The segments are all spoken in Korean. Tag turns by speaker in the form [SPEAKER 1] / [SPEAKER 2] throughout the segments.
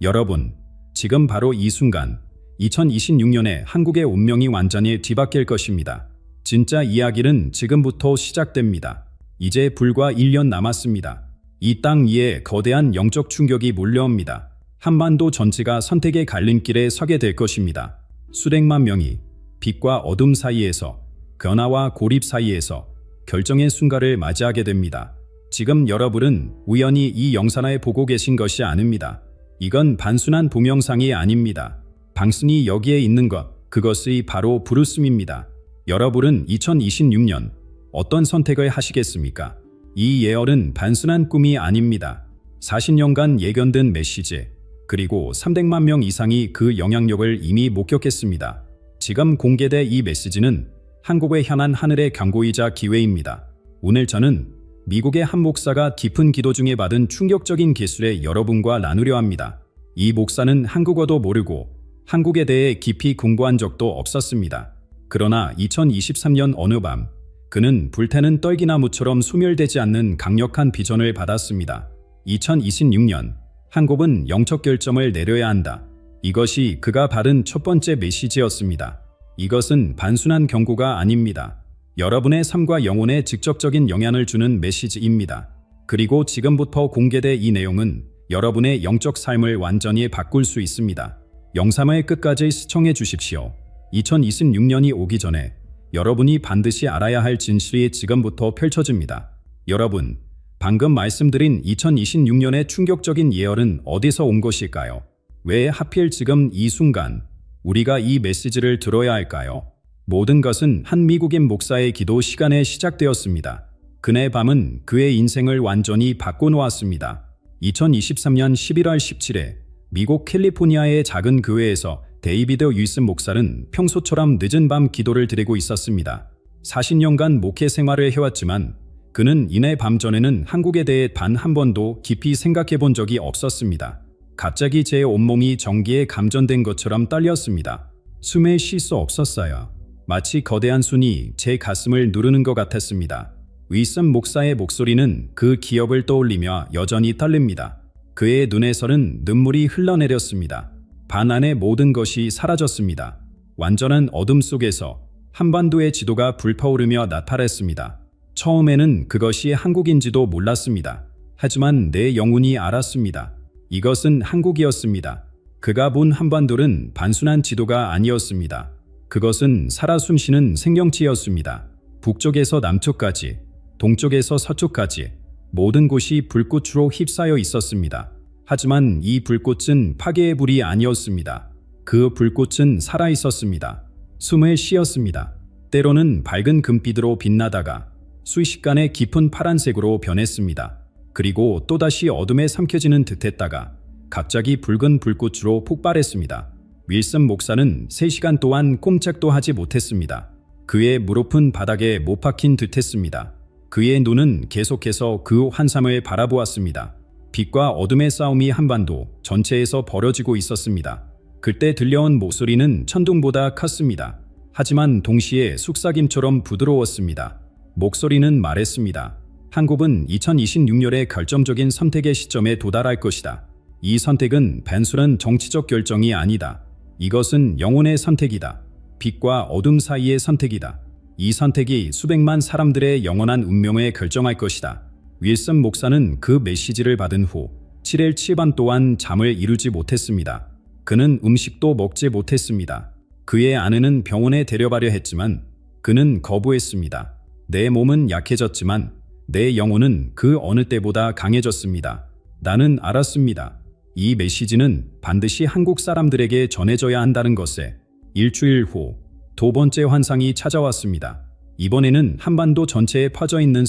[SPEAKER 1] 여러분, 지금 바로 이 순간 2026년에 한국의 운명이 완전히 뒤바뀔 것입니다. 진짜 이야기는 지금부터 시작됩니다. 이제 불과 1년 남았습니다. 이 땅 위에 거대한 영적 충격이 몰려옵니다. 한반도 전체가 선택의 갈림길에 서게 될 것입니다. 수백만 명이 빛과 어둠 사이에서, 변화와 고립 사이에서 결정의 순간을 맞이하게 됩니다. 지금 여러분은 우연히 이 영상을 보고 계신 것이 아닙니다. 이건 단순한 동영상이 아닙니다. 당신이 여기에 있는 것, 그것이 바로 부르심입니다. 여러분은 2026년 어떤 선택을 하시겠습니까? 이 예언은 단순한 꿈이 아닙니다. 40년간 예견된 메시지, 그리고 300만 명 이상이 그 영향력을 이미 목격했습니다. 지금 공개된 이 메시지는 한국에 향한 하늘의 경고이자 기회입니다. 오늘 저는 미국의 한 목사가 깊은 기도 중에 받은 충격적인 기술에 여러분과 나누려 합니다. 이 목사는 한국어도 모르고 한국에 대해 깊이 공부한 적도 없었습니다. 그러나 2023년 어느 밤 그는 불태는 떨기나무처럼 소멸되지 않는 강력한 비전을 받았습니다. 2026년 한국은 영적 결정을 내려야 한다. 이것이 그가 받은 첫 번째 메시지였습니다. 이것은 단순한 경고가 아닙니다. 여러분의 삶과 영혼에 직접적인 영향을 주는 메시지입니다. 그리고 지금부터 공개된 이 내용은 여러분의 영적 삶을 완전히 바꿀 수 있습니다. 영상을 끝까지 시청해 주십시오. 2026년이 오기 전에 여러분이 반드시 알아야 할 진실이 지금부터 펼쳐집니다. 여러분, 방금 말씀드린 2026년의 충격적인 예언은 어디서 온 것일까요? 왜 하필 지금 이 순간 우리가 이 메시지를 들어야 할까요? 모든 것은 한 미국인 목사의 기도 시간에 시작되었습니다. 그날 밤은 그의 인생을 완전히 바꿔놓았습니다. 2023년 11월 17일 미국 캘리포니아의 작은 교회에서 데이비드 윌슨 목사는 평소처럼 늦은 밤 기도를 드리고 있었습니다. 40년간 목회 생활을 해왔지만 그는 이날 밤 전에는 한국에 대해 단 한 번도 깊이 생각해 본 적이 없었습니다. 갑자기 제 온몸이 전기에 감전된 것처럼 떨렸습니다. 숨을 쉴 수 없었어요. 마치 거대한 손이 제 가슴을 누르는 것 같았습니다. 윌슨 목사의 목소리는 그 기억을 떠올리며 여전히 떨립니다. 그의 눈에서는 눈물이 흘러내렸습니다. 반 안의 모든 것이 사라졌습니다. 완전한 어둠 속에서 한반도의 지도가 불타오르며 나타났습니다. 처음에는 그것이 한국인지도 몰랐습니다. 하지만 내 영혼이 알았습니다. 이것은 한국이었습니다. 그가 본 한반도는 단순한 지도가 아니었습니다. 그것은 살아 숨쉬는 생명체였습니다. 북쪽에서 남쪽까지, 동쪽에서 서쪽까지 모든 곳이 불꽃으로 휩싸여 있었습니다. 하지만 이 불꽃은 파괴의 불이 아니었습니다. 그 불꽃은 살아있었습니다. 숨을 쉬었습니다. 때로는 밝은 금빛으로 빛나다가 순식간에 깊은 파란색으로 변했습니다. 그리고 또다시 어둠에 삼켜지는 듯했다가 갑자기 붉은 불꽃으로 폭발했습니다. 윌슨 목사는 3시간 동안 꼼짝도 하지 못했습니다. 그의 무릎은 바닥에 못 박힌 듯했습니다. 그의 눈은 계속해서 그 환상을 바라보았습니다. 빛과 어둠의 싸움이 한반도 전체에서 벌어지고 있었습니다. 그때 들려온 목소리는 천둥보다 컸습니다. 하지만 동시에 속삭임처럼 부드러웠습니다. 목소리는 말했습니다. 한국은 2026년의 결정적인 선택의 시점에 도달할 것이다. 이 선택은 단순한 정치적 결정이 아니다. 이것은 영혼의 선택이다. 빛과 어둠 사이의 선택이다. 이 선택이 수백만 사람들의 영원한 운명을 결정할 것이다. 윌슨 목사는 그 메시지를 받은 후 7일 7밤 동안 잠을 이루지 못했습니다. 그는 음식도 먹지 못했습니다. 그의 아내는 병원에 데려가려 했지만 그는 거부했습니다. 내 몸은 약해졌지만 내 영혼은 그 어느 때보다 강해졌습니다. 나는 알았습니다. 이 메시지는 반드시 한국 사람들에게 전해져야 한다는 것에 일주일 후 두 번째 환상이 찾아왔습니다. 이번에는 한반도 전체에 퍼져있는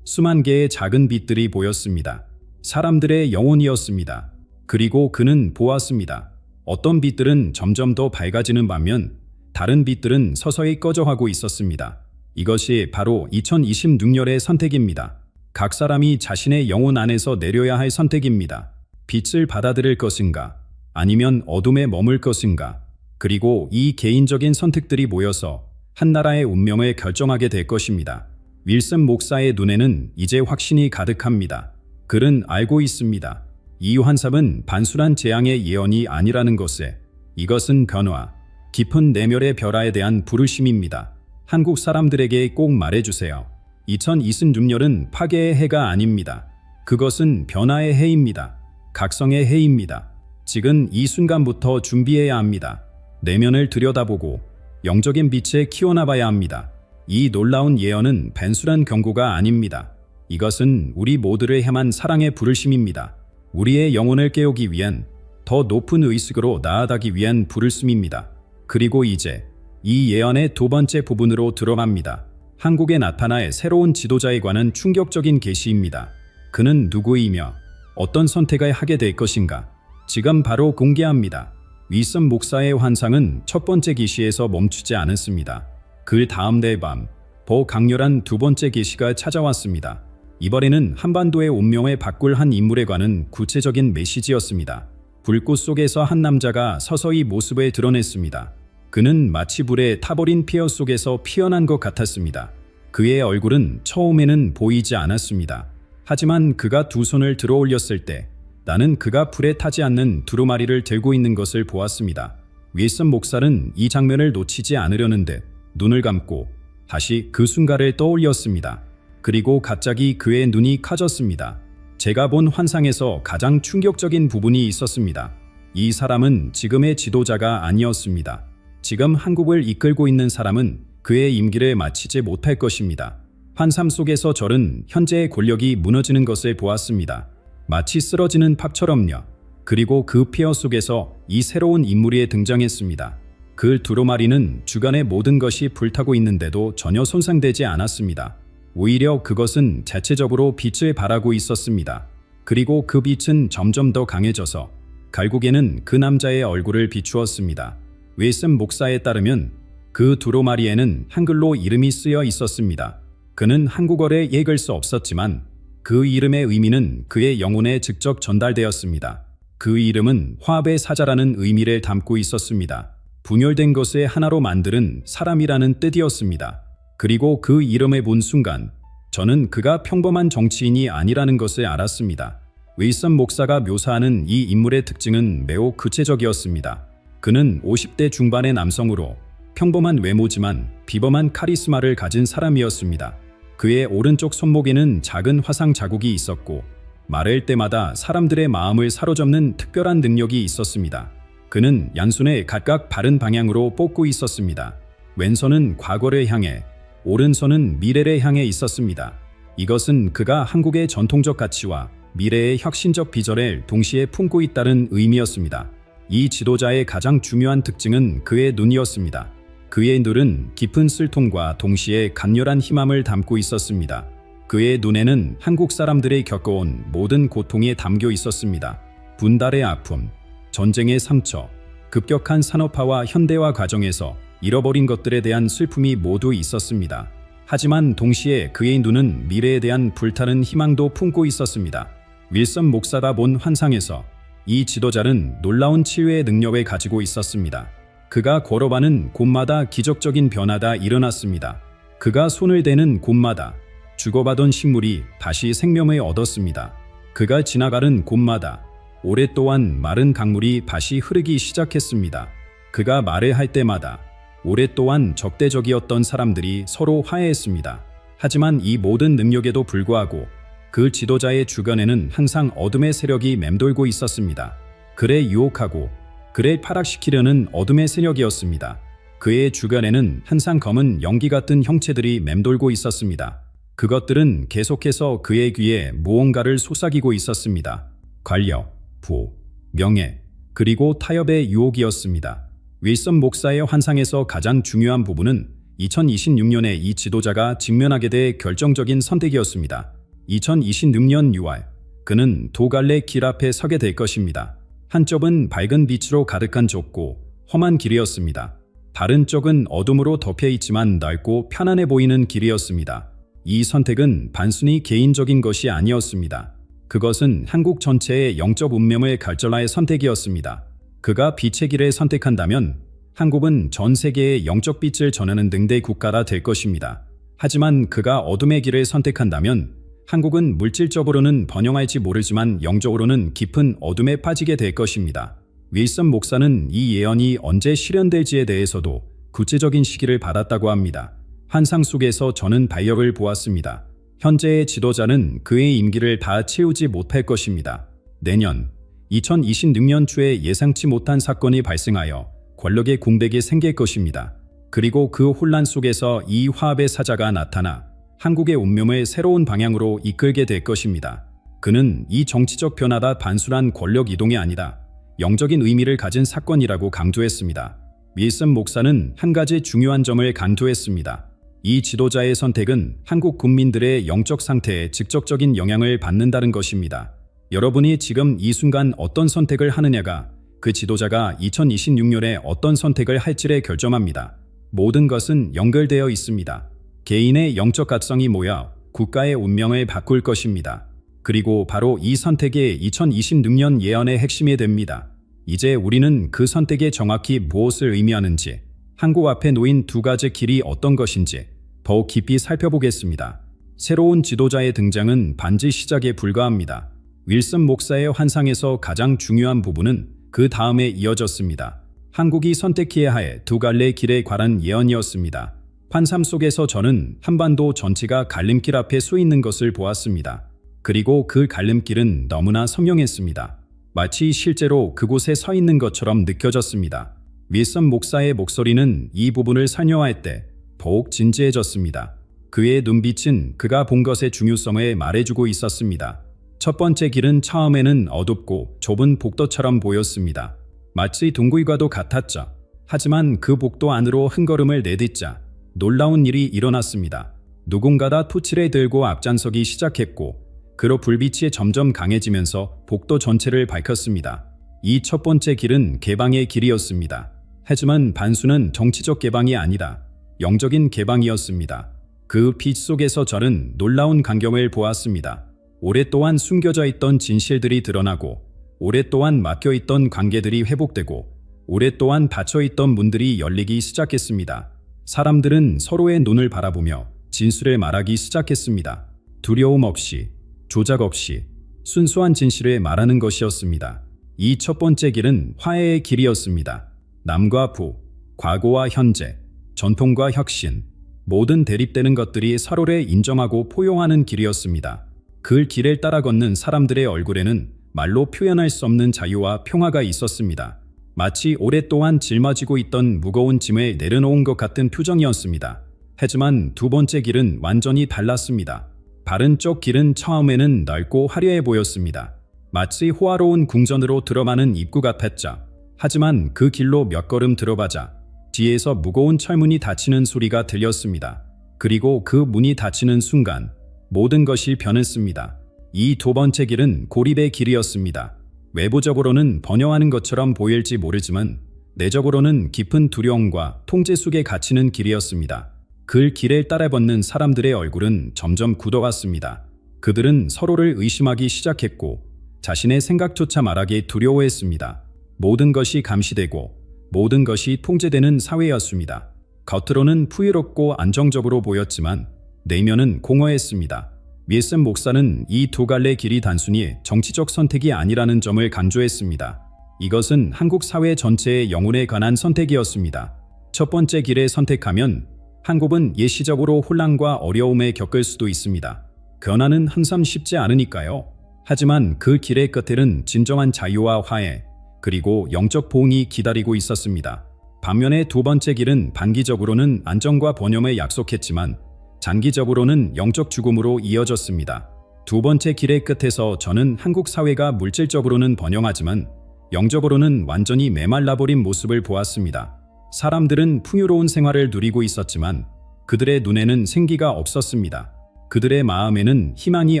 [SPEAKER 1] 수만 개의 작은 빛들이 보였습니다. 사람들의 영혼이었습니다. 그리고 그는 보았습니다. 어떤 빛들은 점점 더 밝아지는 반면 다른 빛들은 서서히 꺼져가고 있었습니다. 이것이 바로 2026년의 선택입니다. 각 사람이 자신의 영혼 안에서 내려야 할 선택입니다. 빛을 받아들일 것인가? 아니면 어둠에 머물 것인가? 그리고 이 개인적인 선택들이 모여서 한 나라의 운명을 결정하게 될 것입니다. 윌슨 목사의 눈에는 이제 확신이 가득합니다. 그는 알고 있습니다. 이 환상은 단순한 재앙의 예언이 아니라는 것에 이것은 변화, 깊은 내면의 변화에 대한 부르심입니다. 한국 사람들에게 꼭 말해주세요. 2026년은 파괴의 해가 아닙니다. 그것은 변화의 해입니다. 각성의 해입니다. 지금 이 순간부터 준비해야 합니다. 내면을 들여다보고 영적인 빛에 키워나가야 합니다. 이 놀라운 예언은 단순한 경고가 아닙니다. 이것은 우리 모두를 향한 사랑의 부르심입니다. 우리의 영혼을 깨우기 위한 더 높은 의식으로 나아가기 위한 부르심입니다. 그리고 이제 이 예언의 두 번째 부분으로 들어갑니다. 한국에 나타날 새로운 지도자에 관한 충격적인 계시입니다. 그는 누구이며 어떤 선택을 하게 될 것인가? 지금 바로 공개합니다. 윌슨 목사의 환상은 첫 번째 계시에서 멈추지 않았습니다. 그 다음 날 밤, 더 강렬한 두 번째 계시가 찾아왔습니다. 이번에는 한반도의 운명을 바꿀 한 인물에 관한 구체적인 메시지였습니다. 불꽃 속에서 한 남자가 서서히 모습을 드러냈습니다. 그는 마치 불에 타버린 폐허 속에서 피어난 것 같았습니다. 그의 얼굴은 처음에는 보이지 않았습니다. 하지만 그가 두 손을 들어 올렸을 때 나는 그가 불에 타지 않는 두루마리를 들고 있는 것을 보았습니다. 윌슨 목사는 이 장면을 놓치지 않으려는 듯 눈을 감고 다시 그 순간을 떠올렸습니다. 그리고 갑자기 그의 눈이 커졌습니다. 제가 본 환상에서 가장 충격적인 부분이 있었습니다. 이 사람은 지금의 지도자가 아니었습니다. 지금 한국을 이끌고 있는 사람은 그의 임기를 마치지 못할 것입니다. 환상 속에서 저는 현재의 권력이 무너지는 것을 보았습니다. 마치 쓰러지는 팝처럼요. 그리고 그 폐허 속에서 이 새로운 인물이 등장했습니다. 그 두루마리는 주변의 모든 것이 불타고 있는데도 전혀 손상되지 않았습니다. 오히려 그것은 자체적으로 빛을 발하고 있었습니다. 그리고 그 빛은 점점 더 강해져서 결국에는 그 남자의 얼굴을 비추었습니다. 윌슨 목사에 따르면 그 두루마리에는 한글로 이름이 쓰여 있었습니다. 그는 한국어를 읽을 수 없었지만 그 이름의 의미는 그의 영혼에 직접 전달되었습니다. 그 이름은 화합의 사자라는 의미를 담고 있었습니다. 분열된 것을 하나로 만드는 사람이라는 뜻이었습니다. 그리고 그 이름을 본 순간 저는 그가 평범한 정치인이 아니라는 것을 알았습니다. 윌슨 목사가 묘사하는 이 인물의 특징은 매우 구체적이었습니다. 그는 50대 중반의 남성으로 평범한 외모지만 비범한 카리스마를 가진 사람이었습니다. 그의 오른쪽 손목에는 작은 화상 자국이 있었고 말할 때마다 사람들의 마음을 사로잡는 특별한 능력이 있었습니다. 그는 양손을 각각 바른 방향으로 뻗고 있었습니다. 왼손은 과거를 향해, 오른손은 미래를 향해 있었습니다. 이것은 그가 한국의 전통적 가치와 미래의 혁신적 비전을 동시에 품고 있다는 의미였습니다. 이 지도자의 가장 중요한 특징은 그의 눈이었습니다. 그의 눈은 깊은 슬픔과 동시에 강렬한 희망을 담고 있었습니다. 그의 눈에는 한국 사람들이 겪어온 모든 고통이 담겨 있었습니다. 분달의 아픔, 전쟁의 상처, 급격한 산업화와 현대화 과정에서 잃어버린 것들에 대한 슬픔이 모두 있었습니다. 하지만 동시에 그의 눈은 미래에 대한 불타는 희망도 품고 있었습니다. 윌슨 목사가 본 환상에서 이 지도자는 놀라운 치유의 능력을 가지고 있었습니다. 그가 걸어가는 곳마다 기적적인 변화가 일어났습니다. 그가 손을 대는 곳마다 죽어가던 식물이 다시 생명을 얻었습니다. 그가 지나가는 곳마다 오랫동안 마른 강물이 다시 흐르기 시작했습니다. 그가 말을 할 때마다 오랫동안 적대적이었던 사람들이 서로 화해했습니다. 하지만 이 모든 능력에도 불구하고 그 지도자의 주변에는 항상 어둠의 세력이 맴돌고 있었습니다. 그를 유혹하고 그를 파락시키려는 어둠의 세력이었습니다. 그의 주변에는 항상 검은 연기 같은 형체들이 맴돌고 있었습니다. 그것들은 계속해서 그의 귀에 무언가를 속삭이고 있었습니다. 권력, 부, 명예, 그리고 타협의 유혹이었습니다. 윌슨 목사의 환상에서 가장 중요한 부분은 2026년에 이 지도자가 직면하게 될 결정적인 선택이었습니다. 2026년 6월, 그는 두 갈래 길 앞에 서게 될 것입니다. 한쪽은 밝은 빛으로 가득한 좁고 험한 길이었습니다. 다른 쪽은 어둠으로 덮여 있지만 넓고 편안해 보이는 길이었습니다. 이 선택은 단순히 개인적인 것이 아니었습니다. 그것은 한국 전체의 영적 운명을 결정할 선택이었습니다. 그가 빛의 길을 선택한다면 한국은 전 세계에 영적 빛을 전하는 등대 국가가 될 것입니다. 하지만 그가 어둠의 길을 선택한다면 한국은 물질적으로는 번영할지 모르지만 영적으로는 깊은 어둠에 빠지게 될 것입니다. 윌슨 목사는 이 예언이 언제 실현될지에 대해서도 구체적인 시기를 받았다고 합니다. 환상 속에서 저는 달력을 보았습니다. 현재의 지도자는 그의 임기를 다 채우지 못할 것입니다. 내년 2026년 초에 예상치 못한 사건이 발생하여 권력의 공백이 생길 것입니다. 그리고 그 혼란 속에서 이 화합의 사자가 나타나 한국의 운명을 새로운 방향으로 이끌게 될 것입니다. 그는 이 정치적 변화가 단순한 권력 이동이 아니다. 영적인 의미를 가진 사건이라고 강조했습니다. 윌슨 목사는 한 가지 중요한 점을 강조했습니다. 이 지도자의 선택은 한국 국민들의 영적 상태에 직접적인 영향을 받는다는 것입니다. 여러분이 지금 이 순간 어떤 선택을 하느냐가 그 지도자가 2026년에 어떤 선택을 할지를 결정합니다. 모든 것은 연결되어 있습니다. 개인의 영적 가성이 모여 국가의 운명을 바꿀 것입니다. 그리고 바로 이 선택이 2026년 예언의 핵심이 됩니다. 이제 우리는 그 선택이 정확히 무엇을 의미하는지, 한국 앞에 놓인 두 가지 길이 어떤 것인지 더욱 깊이 살펴보겠습니다. 새로운 지도자의 등장은 반지 시작에 불과합니다. 윌슨 목사의 환상에서 가장 중요한 부분은 그 다음에 이어졌습니다. 한국이 선택해야 할 두 갈래의 길에 관한 예언이었습니다. 환상 속에서 저는 한반도 전체가 갈림길 앞에 서 있는 것을 보았습니다. 그리고 그 갈림길은 너무나 선명했습니다. 마치 실제로 그곳에 서 있는 것처럼 느껴졌습니다. 윌슨 목사의 목소리는 이 부분을 설명할 때 더욱 진지해졌습니다. 그의 눈빛은 그가 본 것의 중요성을 말해주고 있었습니다. 첫 번째 길은 처음에는 어둡고 좁은 복도처럼 보였습니다. 마치 동굴과도 같았죠. 하지만 그 복도 안으로 한 걸음을 내딛자 놀라운 일이 일어났습니다. 누군가가 토치를 들고 앞장서기 시작했고 그로 불빛이 점점 강해지면서 복도 전체를 밝혔습니다. 이 첫 번째 길은 개방의 길이었습니다. 하지만 반수는 정치적 개방이 아니라 영적인 개방이었습니다. 그 빛 속에서 저는 놀라운 광경을 보았습니다. 오랫동안 숨겨져 있던 진실들이 드러나고 오랫동안 막혀있던 관계들이 회복되고 오랫동안 닫혀있던 문들이 열리기 시작했습니다. 사람들은 서로의 눈을 바라보며 진술을 말하기 시작했습니다. 두려움 없이, 조작 없이 순수한 진실을 말하는 것이었습니다. 이 첫 번째 길은 화해의 길이었습니다. 남과 부, 과거와 현재, 전통과 혁신, 모든 대립되는 것들이 서로를 인정하고 포용하는 길이었습니다. 그 길을 따라 걷는 사람들의 얼굴에는 말로 표현할 수 없는 자유와 평화가 있었습니다. 마치 오랫동안 짊어지고 있던 무거운 짐을 내려놓은 것 같은 표정이었습니다. 하지만 두 번째 길은 완전히 달랐습니다. 바른 쪽 길은 처음에는 넓고 화려해 보였습니다. 마치 호화로운 궁전으로 들어가는 입구 같았죠. 하지만 그 길로 몇 걸음 들어가자 뒤에서 무거운 철문이 닫히는 소리가 들렸습니다. 그리고 그 문이 닫히는 순간 모든 것이 변했습니다. 이 두 번째 길은 고립의 길이었습니다. 외부적으로는 번영하는 것처럼 보일지 모르지만 내적으로는 깊은 두려움과 통제 속에 갇히는 길이었습니다. 그 길을 따라 걷는 사람들의 얼굴은 점점 굳어갔습니다. 그들은 서로를 의심하기 시작했고 자신의 생각조차 말하기 두려워했습니다. 모든 것이 감시되고 모든 것이 통제되는 사회였습니다. 겉으로는 풍요롭고 안정적으로 보였지만 내면은 공허했습니다. 윌슨 목사는 이 두 갈래 길이 단순히 정치적 선택이 아니라는 점을 강조했습니다. 이것은 한국 사회 전체의 영혼에 관한 선택이었습니다. 첫 번째 길을 선택하면 한국은 예시적으로 혼란과 어려움에 겪을 수도 있습니다. 변화는 항상 쉽지 않으니까요. 하지만 그 길의 끝에는 진정한 자유와 화해, 그리고 영적 보응이 기다리고 있었습니다. 반면에 두 번째 길은 단기적으로는 안정과 번영을 약속했지만 장기적으로는 영적 죽음으로 이어졌습니다. 두 번째 길의 끝에서 저는 한국 사회가 물질적으로는 번영하지만 영적으로는 완전히 메말라버린 모습을 보았습니다. 사람들은 풍요로운 생활을 누리고 있었지만 그들의 눈에는 생기가 없었습니다. 그들의 마음에는 희망이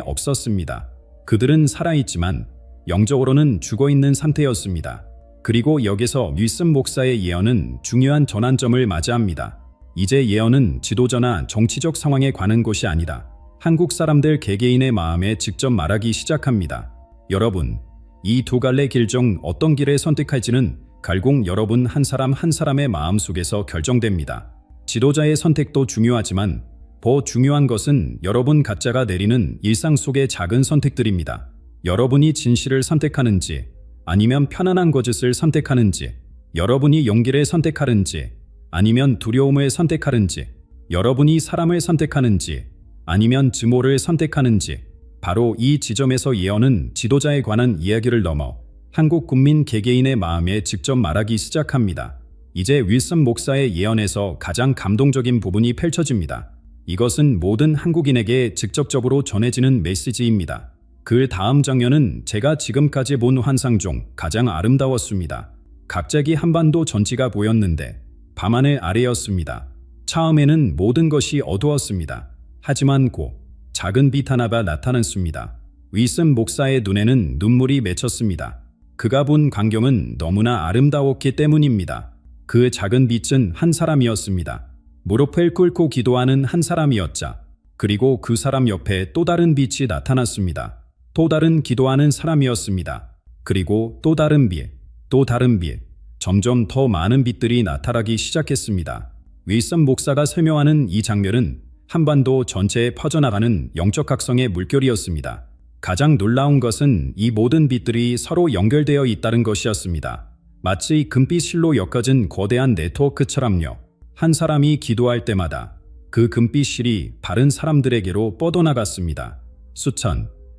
[SPEAKER 1] 없었습니다. 그들은 살아있지만 영적으로는 죽어있는 상태였습니다. 그리고 여기서 윌슨 목사의 예언은 중요한 전환점을 맞이합니다. 이제 예언은 지도자나 정치적 상황에 관한 것이 아니라 한국 사람들 개개인의 마음에 직접 말하기 시작합니다. 여러분, 이 두 갈래 길 중 어떤 길을 선택할지는 결국 여러분 한 사람 한 사람의 마음 속에서 결정됩니다. 지도자의 선택도 중요하지만 더 중요한 것은 여러분 각자가 내리는 일상 속의 작은 선택들입니다. 여러분이 진실을 선택하는지, 아니면 편안한 거짓을 선택하는지, 여러분이 용기를 선택하는지, 아니면 두려움을 선택하는지, 여러분이 사람을 선택하는지, 아니면 증오를 선택하는지, 바로 이 지점에서 예언은 지도자에 관한 이야기를 넘어 한국 국민 개개인의 마음에 직접 말하기 시작합니다. 이제 윌슨 목사의 예언에서 가장 감동적인 부분이 펼쳐집니다. 이것은 모든 한국인에게 직접적으로 전해지는 메시지입니다. 그 다음 장면은 제가 지금까지 본 환상 중 가장 아름다웠습니다. 갑자기 한반도 전체가 보였는데 밤하늘 아래였습니다. 처음에는 모든 것이 어두웠습니다. 하지만 곧 작은 빛 하나가 나타났습니다. 윌슨 목사의 눈에는 눈물이 맺혔습니다. 그가 본 광경은 너무나 아름다웠기 때문입니다. 그 작은 빛은 한 사람이었습니다. 무릎을 꿇고 기도하는 한 사람이었자, 그리고 그 사람 옆에 또 다른 빛이 나타났습니다. 또 다른 기도하는 사람이었습니다. 그리고 또 다른 빛, 또 다른 빛, 점점 더 많은 빛들이 나타나기 시작했습니다. 윌슨 목사가 설명하는 이 장면은 한반도 전체에 퍼져나가는 영적 각성의 물결이었습니다. 가장 놀라운 것은 이 모든 빛들이 서로 연결되어 있다는 것이었습니다. 마치 금빛 실로 엮어진 거대한 네트워크처럼요. 한 사람이 기도할 때마다 그 금빛 실이 바른 사람들에게로 뻗어나갔습니다.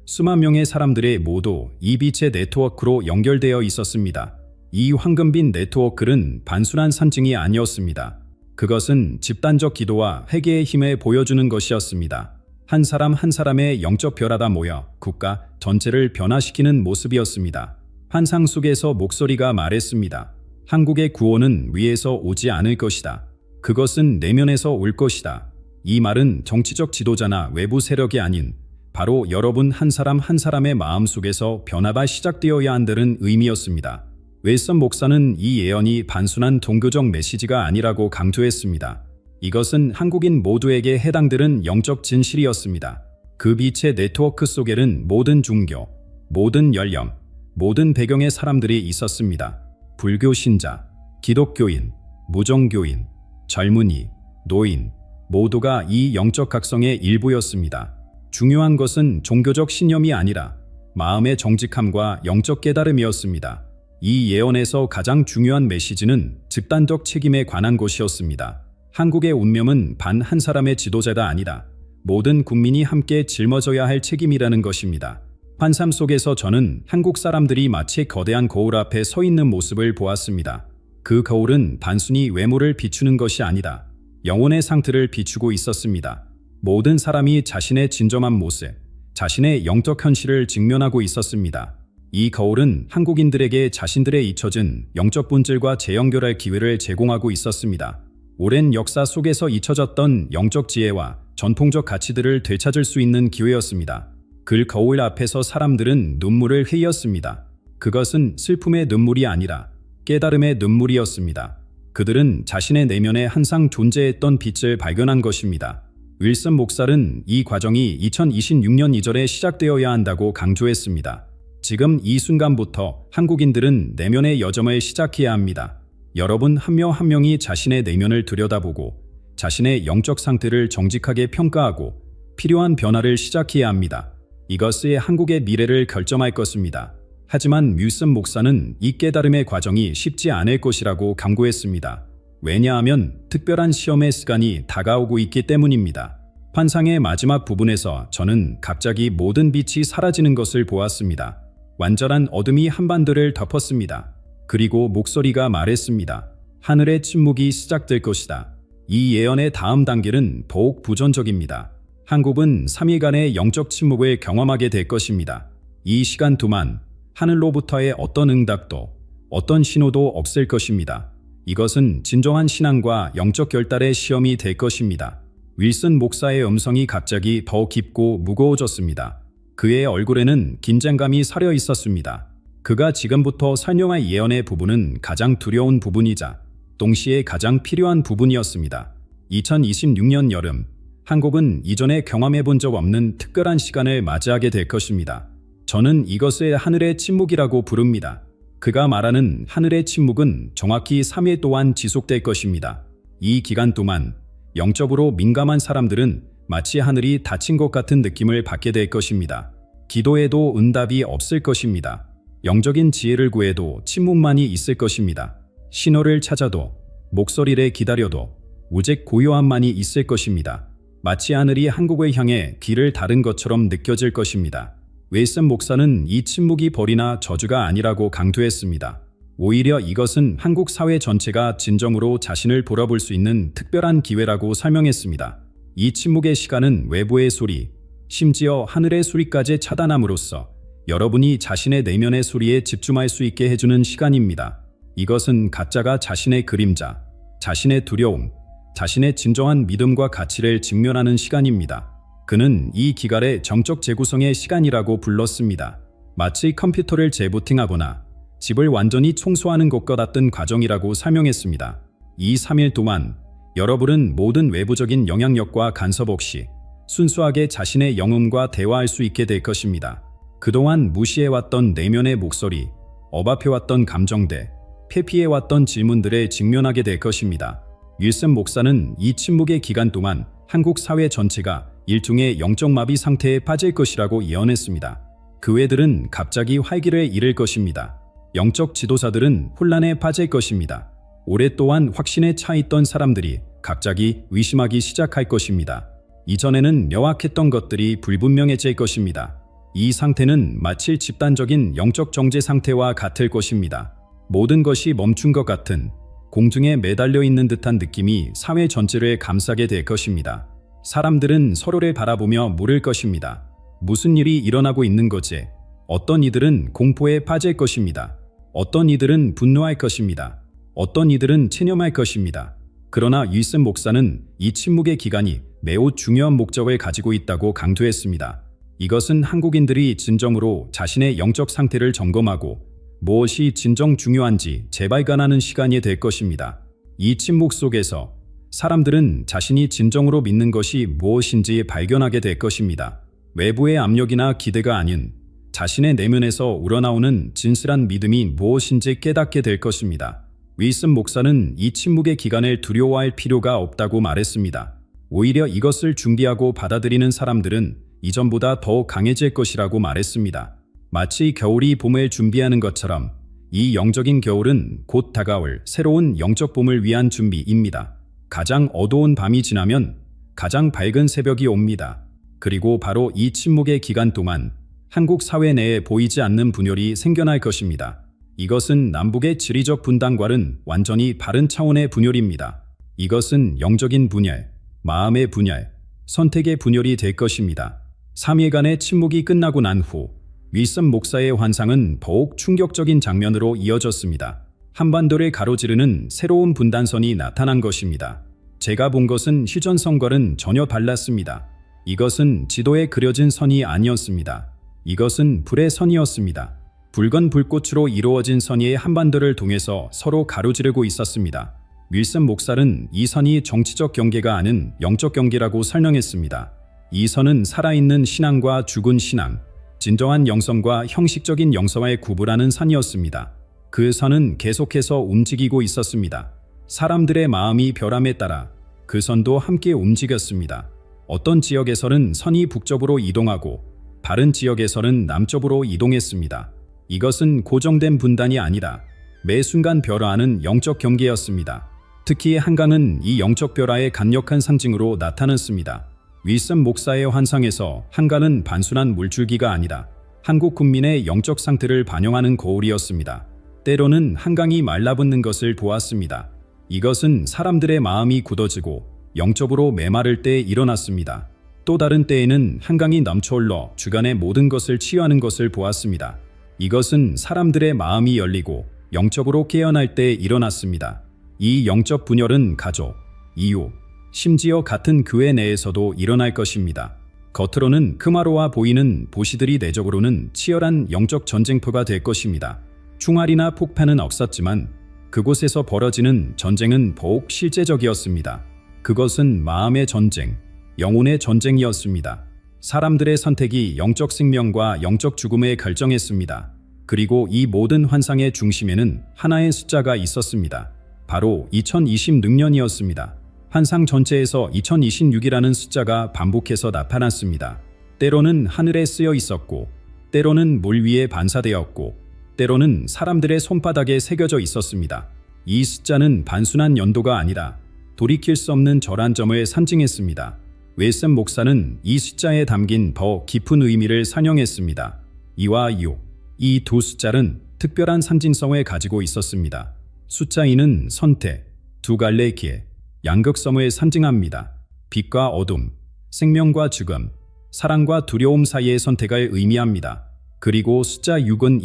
[SPEAKER 1] 수만 명의 사람들이 모두 이 빛의 네트워크로 연결되어 있었습니다. 이 황금빛 네트워크는 단순한 산증이 아니었습니다. 그것은 집단적 기도와 회개의 힘을 보여주는 것이었습니다. 한 사람 한 사람의 영적 벼라가 모여 국가 전체를 변화시키는 모습이었습니다. 환상 속에서 목소리가 말했습니다. 한국의 구원은 위에서 오지 않을 것이다. 그것은 내면에서 올 것이다. 이 말은 정치적 지도자나 외부 세력이 아닌 바로 여러분 한 사람 한 사람의 마음속에서 변화가 시작되어야 한다는 의미였습니다. 윌슨 목사는 이 예언이 단순한 종교적 메시지가 아니라고 강조했습니다. 이것은 한국인 모두에게 해당되는 영적 진실이었습니다. 그 빛의 네트워크 속에는 모든 종교, 모든 연령, 모든 배경의 사람들이 있었습니다. 불교 신자, 기독교인, 무종교인, 젊은이, 노인, 모두가 이 영적 각성의 일부였습니다. 중요한 것은 종교적 신념이 아니라 마음의 정직함과 영적 깨달음이었습니다. 이 예언에서 가장 중요한 메시지는 집단적 책임에 관한 것이었습니다. 한국의 운명은 단 한 사람의 지도자가 아니라 모든 국민이 함께 짊어져야 할 책임이라는 것입니다. 환상 속에서 저는 한국 사람들이 마치 거대한 거울 앞에 서 있는 모습을 보았습니다. 그 거울은 단순히 외모를 비추는 것이 아니라 영혼의 상태를 비추고 있었습니다. 모든 사람이 자신의 진정한 모습, 자신의 영적 현실을 직면하고 있었습니다. 이 거울은 한국인들에게 자신들의 잊혀진 영적 본질과 재연결할 기회를 제공하고 있었습니다. 오랜 역사 속에서 잊혀졌던 영적 지혜와 전통적 가치들을 되찾을 수 있는 기회였습니다. 그 거울 앞에서 사람들은 눈물을 흘렸습니다. 그것은 슬픔의 눈물이 아니라 깨달음의 눈물이었습니다. 그들은 자신의 내면에 항상 존재했던 빛을 발견한 것입니다. 윌슨 목사는 이 과정이 2026년 이전에 시작되어야 한다고 강조했습니다. 지금 이 순간부터 한국인들은 내면의 여정을 시작해야 합니다. 여러분 한 명 한 명이 자신의 내면을 들여다보고 자신의 영적 상태를 정직하게 평가하고 필요한 변화를 시작해야 합니다. 이것이 한국의 미래를 결정할 것입니다. 하지만 윌슨 목사는 이 깨달음의 과정이 쉽지 않을 것이라고 강조했습니다. 왜냐하면 특별한 시험의 시간이 다가오고 있기 때문입니다. 환상의 마지막 부분에서 저는 갑자기 모든 빛이 사라지는 것을 보았습니다. 완전한 어둠이 한반도를 덮었습니다. 그리고 목소리가 말했습니다. 하늘의 침묵이 시작될 것이다. 이 예언의 다음 단계는 더욱 부정적입니다. 한국은 3일간의 영적 침묵을 경험하게 될 것입니다. 이 시간 동안 하늘로부터의 어떤 응답도, 어떤 신호도 없을 것입니다. 이것은 진정한 신앙과 영적 결단의 시험이 될 것입니다. 윌슨 목사의 음성이 갑자기 더 깊고 무거워졌습니다. 그의 얼굴에는 긴장감이 서려 있었습니다. 그가 지금부터 설명할 예언의 부분은 가장 두려운 부분이자 동시에 가장 필요한 부분이었습니다. 2026년 여름, 한국은 이전에 경험해 본 적 없는 특별한 시간을 맞이하게 될 것입니다. 저는 이것을 하늘의 침묵이라고 부릅니다. 그가 말하는 하늘의 침묵은 정확히 3일 동안 지속될 것입니다. 이 기간 동안 영적으로 민감한 사람들은 마치 하늘이 닫힌 것 같은 느낌을 받게 될 것입니다. 기도해도 응답이 없을 것입니다. 영적인 지혜를 구해도 침묵만이 있을 것입니다. 신호를 찾아도, 목소리를 기다려도 오직 고요함만이 있을 것입니다. 마치 하늘이 한국을 향해 길을 닫은 것처럼 느껴질 것입니다. 윌슨 목사는 이 침묵이 벌이나 저주가 아니라고 강조했습니다. 오히려 이것은 한국 사회 전체가 진정으로 자신을 돌아볼 수 있는 특별한 기회라고 설명했습니다. 이 침묵의 시간은 외부의 소리, 심지어 하늘의 소리까지 차단함으로써 여러분이 자신의 내면의 소리에 집중할 수 있게 해주는 시간입니다. 이것은 각자가 자신의 그림자, 자신의 두려움, 자신의 진정한 믿음과 가치를 직면하는 시간입니다. 그는 이 기간을 정적 재구성의 시간이라고 불렀습니다. 마치 컴퓨터를 재부팅하거나 집을 완전히 청소하는 것과 같은 과정이라고 설명했습니다. 이 3일 동안 여러분은 모든 외부적인 영향력과 간섭 없이 순수하게 자신의 영혼과 대화할 수 있게 될 것입니다. 그동안 무시해왔던 내면의 목소리, 억압해왔던 감정들, 회피해왔던 질문들에 직면하게 될 것입니다. 윌슨 목사는 이 침묵의 기간 동안 한국 사회 전체가 일종의 영적 마비 상태에 빠질 것이라고 예언했습니다. 교회들은 갑자기 활기를 잃을 것입니다. 영적 지도자들은 혼란에 빠질 것입니다. 오랫동안 확신에 차 있던 사람들이 갑자기 의심하기 시작할 것입니다. 이전에는 명확했던 것들이 불분명해질 것입니다. 이 상태는 마치 집단적인 영적 정제 상태와 같을 것입니다. 모든 것이 멈춘 것 같은, 공중에 매달려 있는 듯한 느낌이 사회 전체를 감싸게 될 것입니다. 사람들은 서로를 바라보며 물을 것입니다. 무슨 일이 일어나고 있는 거지? 어떤 이들은 공포에 빠질 것입니다. 어떤 이들은 분노할 것입니다. 어떤 이들은 체념할 것입니다. 그러나 윌슨 목사는 이 침묵의 기간이 매우 중요한 목적을 가지고 있다고 강조했습니다. 이것은 한국인들이 진정으로 자신의 영적 상태를 점검하고 무엇이 진정 중요한지 재발견하는 시간이 될 것입니다. 이 침묵 속에서 사람들은 자신이 진정으로 믿는 것이 무엇인지 발견하게 될 것입니다. 외부의 압력이나 기대가 아닌 자신의 내면에서 우러나오는 진실한 믿음이 무엇인지 깨닫게 될 것입니다. 윌슨 목사는 이 침묵의 기간을 두려워할 필요가 없다고 말했습니다. 오히려 이것을 준비하고 받아들이는 사람들은 이전보다 더 강해질 것이라고 말했습니다. 마치 겨울이 봄을 준비하는 것처럼 이 영적인 겨울은 곧 다가올 새로운 영적 봄을 위한 준비입니다. 가장 어두운 밤이 지나면 가장 밝은 새벽이 옵니다. 그리고 바로 이 침묵의 기간 동안 한국 사회 내에 보이지 않는 분열이 생겨날 것입니다. 이것은 남북의 지리적 분단과는 완전히 다른 차원의 분열입니다. 이것은 영적인 분열, 마음의 분열, 선택의 분열이 될 것입니다. 3일간의 침묵이 끝나고 난 후 윌슨 목사의 환상은 더욱 충격적인 장면으로 이어졌습니다. 한반도를 가로지르는 새로운 분단선이 나타난 것입니다. 제가 본 것은 휴전선과는 전혀 달랐습니다. 이것은 지도에 그려진 선이 아니었습니다. 이것은 불의 선이었습니다. 붉은 불꽃으로 이루어진 선이 한반도를 통해서 서로 가로지르고 있었습니다. 윌슨 목사는 이 선이 정치적 경계가 아닌 영적 경계라고 설명했습니다. 이 선은 살아있는 신앙과 죽은 신앙, 진정한 영성과 형식적인 영성을 구분하는 선이었습니다. 그 선은 계속해서 움직이고 있었습니다. 사람들의 마음이 변함에 따라 그 선도 함께 움직였습니다. 어떤 지역에서는 선이 북쪽으로 이동하고 다른 지역에서는 남쪽으로 이동했습니다. 이것은 고정된 분단이 아니라 매 순간 변화하는 영적 경계였습니다. 특히 한강은 이 영적 변화의 강력한 상징으로 나타났습니다. 윌슨 목사의 환상에서 한강은 단순한 물줄기가 아니라 한국 국민의 영적 상태를 반영하는 거울이었습니다. 때로는 한강이 말라붙는 것을 보았습니다. 이것은 사람들의 마음이 굳어지고 영적으로 메마를 때 일어났습니다. 또 다른 때에는 한강이 넘쳐흘러 주간의 모든 것을 치유하는 것을 보았습니다. 이것은 사람들의 마음이 열리고 영적으로 깨어날 때 일어났습니다. 이 영적 분열은 가족, 이웃, 심지어 같은 교회 내에서도 일어날 것입니다. 겉으로는 크마로와 보이는 도시들이 내적으로는 치열한 영적 전쟁터가 될 것입니다. 총알이나 폭탄은 없었지만 그곳에서 벌어지는 전쟁은 더욱 실제적이었습니다. 그것은 마음의 전쟁, 영혼의 전쟁이었습니다. 사람들의 선택이 영적 생명과 영적 죽음에 결정했습니다. 그리고 이 모든 환상의 중심에는 하나의 숫자가 있었습니다. 바로 2026년이었습니다. 환상 전체에서 2026이라는 숫자가 반복해서 나타났습니다. 때로는 하늘에 쓰여 있었고, 때로는 물 위에 반사되었고, 때로는 사람들의 손바닥에 새겨져 있었습니다. 이 숫자는 단순한 연도가 아니라 돌이킬 수 없는 절한점을 상징했습니다. 윌슨 목사는 이 숫자에 담긴 더 깊은 의미를 산용했습니다. 2와 6, 이 두 숫자는 특별한 상징성을 가지고 있었습니다. 숫자 2는 선택, 두 갈래 길, 양극성을 상징합니다. 빛과 어둠, 생명과 죽음, 사랑과 두려움 사이의 선택을 의미합니다. 그리고 숫자 6은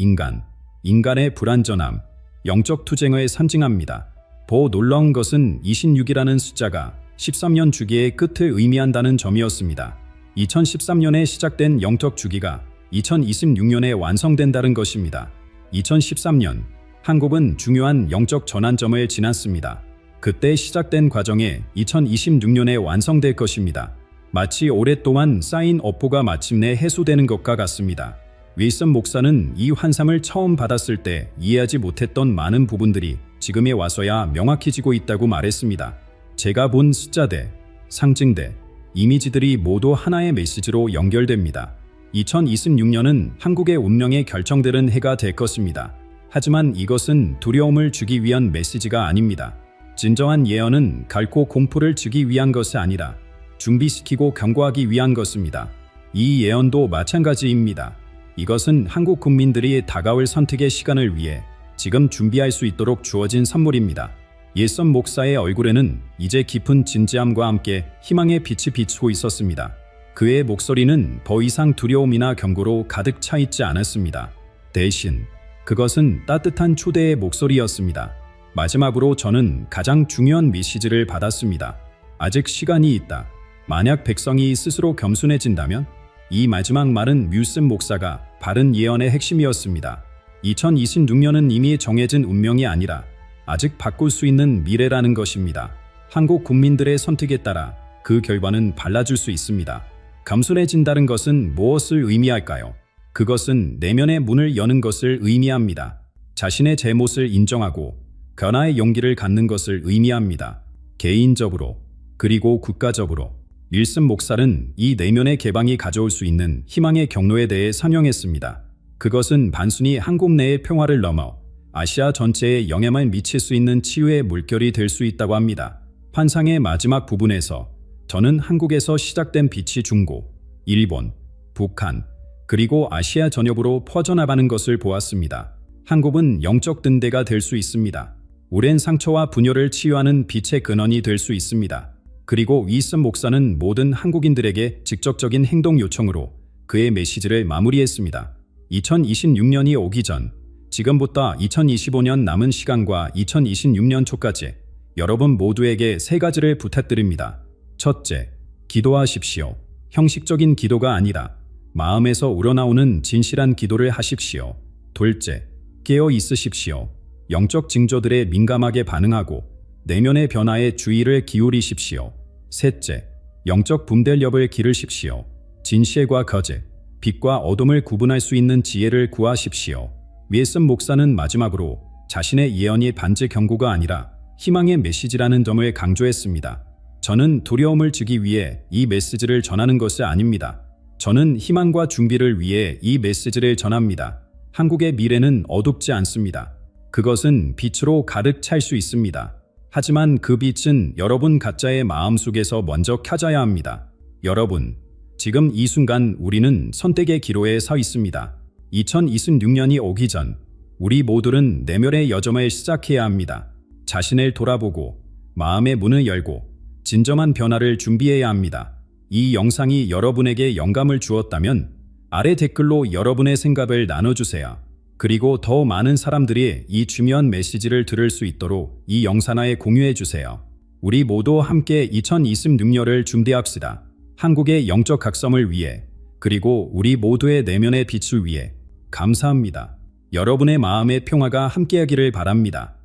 [SPEAKER 1] 인간의 불완전함, 영적 투쟁을 상징합니다. 더 놀라운 것은 26이라는 숫자가 13년 주기의 끝을 의미한다는 점이었습니다. 2013년에 시작된 영적 주기가 2026년에 완성된다는 것입니다. 2013년, 한국은 중요한 영적 전환점을 지났습니다. 그때 시작된 과정에 2026년에 완성될 것입니다. 마치 오랫동안 쌓인 업보가 마침내 해소되는 것과 같습니다. 윌슨 목사는 이 환상을 처음 받았을 때 이해하지 못했던 많은 부분들이 지금에 와서야 명확해지고 있다고 말했습니다. 제가 본 숫자대, 상징대, 이미지들이 모두 하나의 메시지로 연결됩니다. 2026년은 한국의 운명에 결정되는 해가 될 것입니다. 하지만 이것은 두려움을 주기 위한 메시지가 아닙니다. 진정한 예언은 결코 공포를 주기 위한 것이 아니라 준비시키고 경고하기 위한 것입니다. 이 예언도 마찬가지입니다. 이것은 한국 국민들이 다가올 선택의 시간을 위해 지금 준비할 수 있도록 주어진 선물입니다. 윌슨 목사의 얼굴에는 이제 깊은 진지함과 함께 희망의 빛이 비추고 있었습니다. 그의 목소리는 더 이상 두려움이나 경고로 가득 차 있지 않았습니다. 대신 그것은 따뜻한 초대의 목소리였습니다. 마지막으로 저는 가장 중요한 메시지를 받았습니다. 아직 시간이 있다. 만약 백성이 스스로 겸손해진다면? 이 마지막 말은 윌슨 목사가 바른 예언의 핵심이었습니다. 2026년은 이미 정해진 운명이 아니라 아직 바꿀 수 있는 미래라는 것입니다. 한국 국민들의 선택에 따라 그 결과는 달라질 수 있습니다. 겸손해진다는 것은 무엇을 의미할까요? 그것은 내면의 문을 여는 것을 의미합니다. 자신의 잘못을 인정하고 변화의 용기를 갖는 것을 의미합니다. 개인적으로 그리고 국가적으로 윌슨 목사는 이 내면의 개방이 가져올 수 있는 희망의 경로에 대해 설명했습니다. 그것은 단순히 한국 내의 평화를 넘어 아시아 전체에 영향을 미칠 수 있는 치유의 물결이 될 수 있다고 합니다. 환상의 마지막 부분에서 저는 한국에서 시작된 빛이 중국, 일본, 북한, 그리고 아시아 전역으로 퍼져나가는 것을 보았습니다. 한국은 영적 등대가 될 수 있습니다. 오랜 상처와 분열을 치유하는 빛의 근원이 될 수 있습니다. 그리고 윌슨 목사는 모든 한국인들에게 직접적인 행동 요청으로 그의 메시지를 마무리했습니다. 2026년이 오기 전, 지금부터 2025년 남은 시간과 2026년 초까지 여러분 모두에게 세 가지를 부탁드립니다. 첫째, 기도하십시오. 형식적인 기도가 아니라 마음에서 우러나오는 진실한 기도를 하십시오. 둘째, 깨어 있으십시오. 영적 징조들에 민감하게 반응하고 내면의 변화에 주의를 기울이십시오. 셋째, 영적 분별력을 기르십시오. 진실과 거짓, 빛과 어둠을 구분할 수 있는 지혜를 구하십시오. 윌슨 목사는 마지막으로 자신의 예언이 반지 경고가 아니라 희망의 메시지라는 점을 강조했습니다. 저는 두려움을 주기 위해 이 메시지를 전하는 것이 아닙니다. 저는 희망과 준비를 위해 이 메시지를 전합니다. 한국의 미래는 어둡지 않습니다. 그것은 빛으로 가득 찰 수 있습니다. 하지만 그 빛은 여러분 각자의 마음속에서 먼저 켜져야 합니다. 여러분, 지금 이 순간 우리는 선택의 기로에 서 있습니다. 2026년이 오기 전 우리 모두는 내면의 여정을 시작해야 합니다. 자신을 돌아보고 마음의 문을 열고 진정한 변화를 준비해야 합니다. 이 영상이 여러분에게 영감을 주었다면 아래 댓글로 여러분의 생각을 나눠주세요. 그리고 더 많은 사람들이 이 중요한 메시지를 들을 수 있도록 이 영상에 공유해주세요. 우리 모두 함께 2026년을 준비합시다. 한국의 영적 각성을 위해, 그리고 우리 모두의 내면의 빛을 위해. 감사합니다. 여러분의 마음의 평화가 함께하기를 바랍니다.